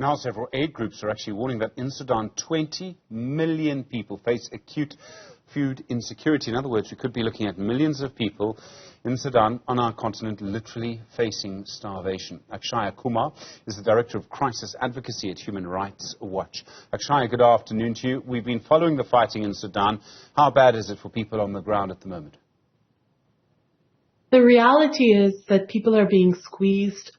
Now several aid groups are actually warning that in Sudan, 20 million people face acute food insecurity. In other words, we could be looking at millions of people in Sudan on our continent literally facing starvation. Akshaya Kumar is the Director of Crisis Advocacy at Human Rights Watch. Akshaya, good afternoon to you. We've been following the fighting in Sudan. How bad is it for people on the ground at the moment? The reality is that people are being squeezed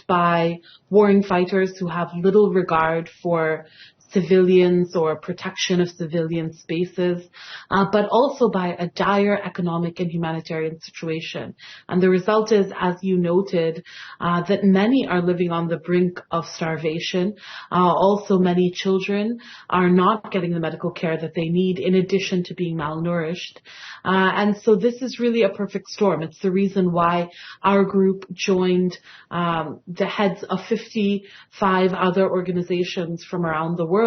by warring fighters who have little regard for civilians or protection of civilian spaces, but also by a dire economic and humanitarian situation. And the result is, as you noted, that many are living on the brink of starvation. Also, many children are not getting the medical care that they need, in addition to being malnourished. And so this is really a perfect storm. It's the reason why our group joined the heads of 55 other organizations from around the world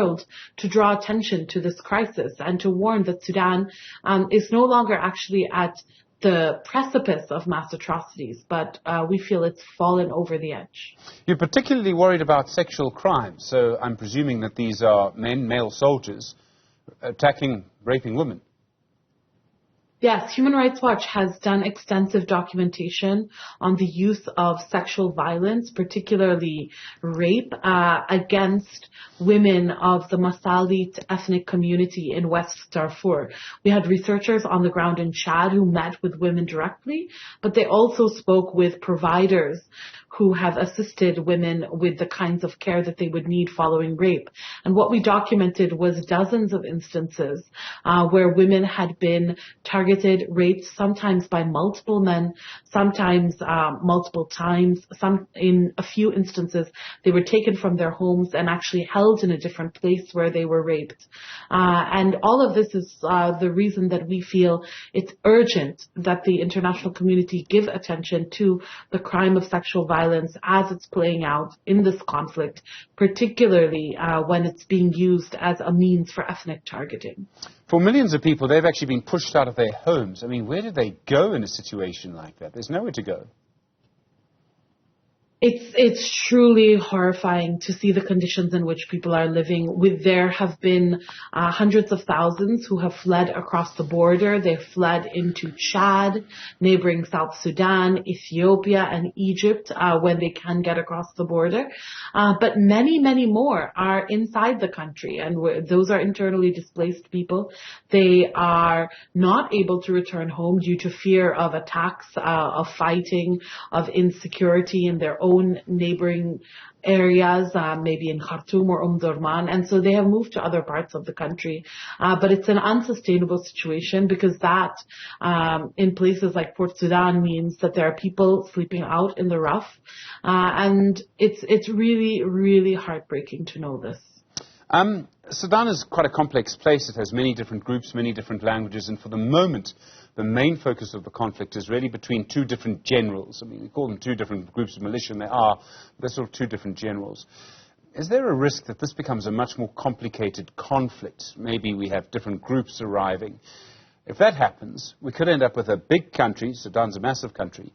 to draw attention to this crisis and to warn that Sudan is no longer actually at the precipice of mass atrocities, but we feel it's fallen over the edge. You're particularly worried about sexual crimes, so I'm presuming that these are male soldiers attacking, raping women. Yes, Human Rights Watch has done extensive documentation on the use of sexual violence, particularly rape, against women of the Masalit ethnic community in West Darfur. We had researchers on the ground in Chad who met with women directly, but they also spoke with providers who have assisted women with the kinds of care that they would need following rape. And what we documented was dozens of instances where women had been targeted, raped, sometimes by multiple men, sometimes multiple times. In a few instances, they were taken from their homes and actually held in a different place where they were raped. And all of this is the reason that we feel it's urgent that the international community give attention to the crime of sexual violence as it's playing out in this conflict, particularly when it's being used as a means for ethnic targeting. For millions of people, they've actually been pushed out of their homes. I mean, where do they go in a situation like that? There's nowhere to go. It's truly horrifying to see the conditions in which people are living. There have been hundreds of thousands who have fled across the border. They've fled into Chad, neighboring South Sudan, Ethiopia, and Egypt when they can get across the border. But many, many more are inside the country, and those are internally displaced people. They are not able to return home due to fear of attacks, of fighting, of insecurity in their own neighboring areas, maybe in Khartoum or Durman, and so they have moved to other parts of the country. But it's an unsustainable situation because that, in places like Port Sudan, means that there are people sleeping out in the rough, and it's really, really heartbreaking to know this. Sudan is quite a complex place. It has many different groups, many different languages, and for the moment, the main focus of the conflict is really between two different generals. I mean, we call them two different groups of militia, and they're sort of two different generals. Is there a risk that this becomes a much more complicated conflict? Maybe we have different groups arriving. If that happens, we could end up with a big country, Sudan's a massive country,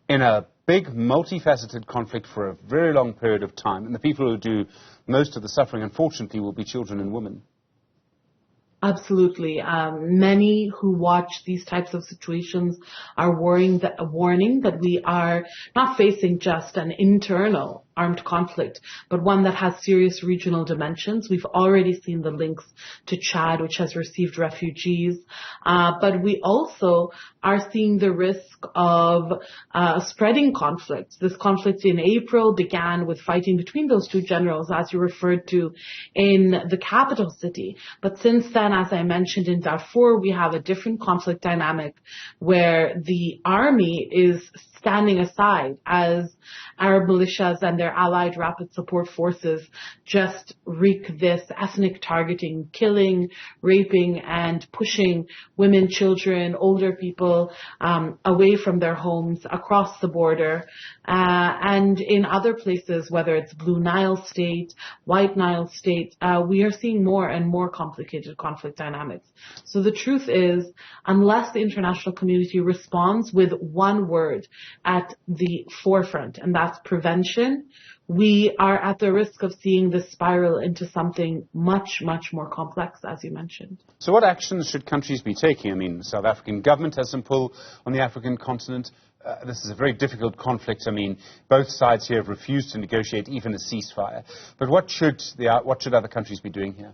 in a big, multifaceted conflict for a very long period of time, and the people who do most of the suffering, unfortunately, will be children and women. Absolutely. Many who watch these types of situations are warning that we are not facing just an internal armed conflict, but one that has serious regional dimensions. We've already seen the links to Chad, which has received refugees, but we also are seeing the risk of spreading conflicts. This conflict in April began with fighting between those two generals, as you referred to, in the capital city. But since then, as I mentioned, in Darfur, we have a different conflict dynamic where the army is standing aside as Arab militias and their allied rapid support forces just wreak this ethnic targeting, killing, raping, and pushing women, children, older people away from their homes across the border. And in other places, whether it's Blue Nile State, White Nile State, we are seeing more and more complicated conflict dynamics. So the truth is, unless the international community responds with one word at the forefront, and that's prevention, we are at the risk of seeing this spiral into something much, much more complex, as you mentioned. So what actions should countries be taking? I mean, the South African government has some pull on the African continent. This is a very difficult conflict. I mean, both sides here have refused to negotiate even a ceasefire. But what should other countries be doing here?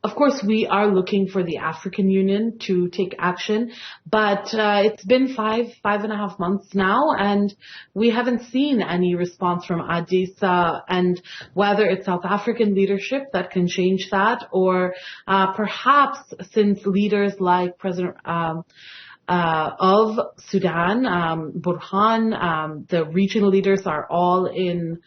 Of course, we are looking for the African Union to take action, but it's been 5.5 months now, and we haven't seen any response from Addis, and whether it's South African leadership that can change that, or perhaps since leaders like President of Sudan, Burhan, the regional leaders are all in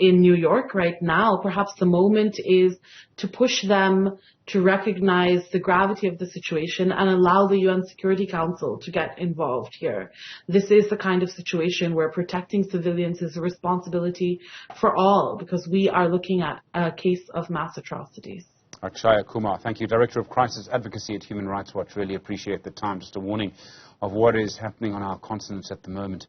New York right now. Perhaps the moment is to push them to recognize the gravity of the situation and allow the UN Security Council to get involved here. This is the kind of situation where protecting civilians is a responsibility for all, because we are looking at a case of mass atrocities. Akshaya, Kumar, thank you. Director of Crisis Advocacy at Human Rights Watch. Really appreciate the time. Just a warning of what is happening on our continent at the moment.